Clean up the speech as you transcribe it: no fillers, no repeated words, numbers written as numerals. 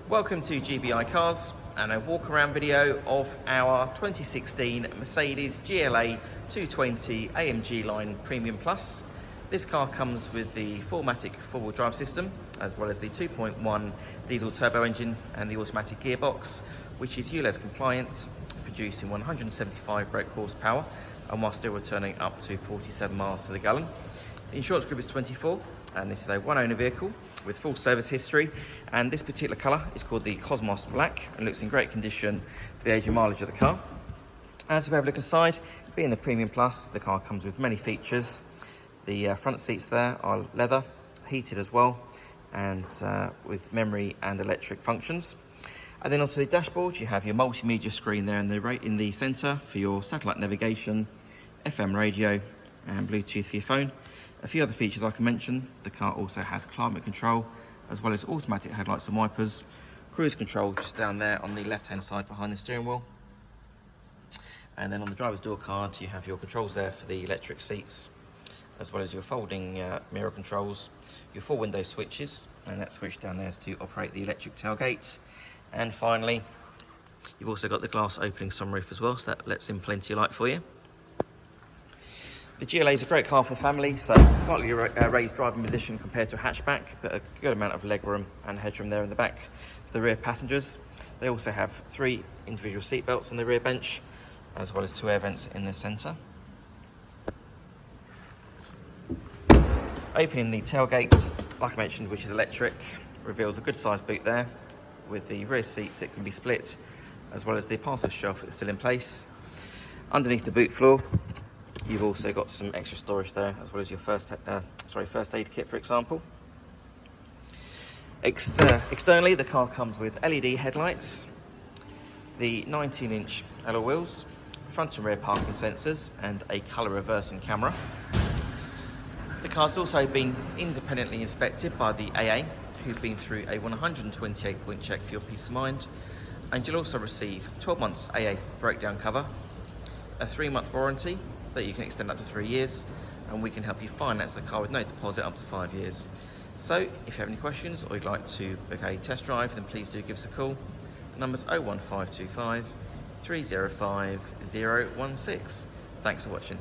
Welcome to GBI Cars and a walk around video of our 2016 Mercedes GLA220 AMG line Premium Plus. This car comes with the 4MATIC four-wheel drive system, as well as the 2.1 diesel turbo engine and the automatic gearbox, which is ULEZ compliant, producing 175 brake horsepower and while still returning up to 47 miles to the gallon. The insurance group is 24, and this is a one-owner vehicle with full service history, and this particular colour is called the Cosmos Black and looks in great condition for the age and mileage of the car. As we have a look inside, being the Premium Plus, the car comes with many features. The front seats there are leather, heated as well, and with memory and electric functions. And then onto the dashboard, you have your multimedia screen there in the centre for your satellite navigation, FM radio and Bluetooth for your phone. A few other features I can mention: the car also has climate control, as well as automatic headlights and wipers, cruise control just down there on the left hand side behind the steering wheel. And then on the driver's door card, you have your controls there for the electric seats, as well as your folding mirror controls, your 4 window switches, and that switch down there is to operate the electric tailgate. And finally, you've also got the glass opening sunroof as well, so that lets in plenty of light for you. The GLA is a great car for the family, so slightly raised driving position compared to a hatchback, but a good amount of legroom and headroom there in the back for the rear passengers. They also have 3 individual seat belts on the rear bench, as well as 2 air vents in the centre. Opening the tailgate, like I mentioned, which is electric, reveals a good sized boot there, with the rear seats that can be split, as well as the parcel shelf that's still in place. Underneath the boot floor, you've also got some extra storage there, as well as your first aid kit, for example. Externally, the car comes with LED headlights, the 19-inch alloy wheels, front and rear parking sensors, and a colour reversing camera. The car's also been independently inspected by the AA, who've been through a 128-point check for your peace of mind, and you'll also receive 12 months AA breakdown cover, a 3-month warranty that you can extend up to 3 years, and we can help you finance the car with no deposit up to 5 years. So if you have any questions or you'd like to book a test drive, then please do give us a call. The number's 01525 305 016. Thanks for watching.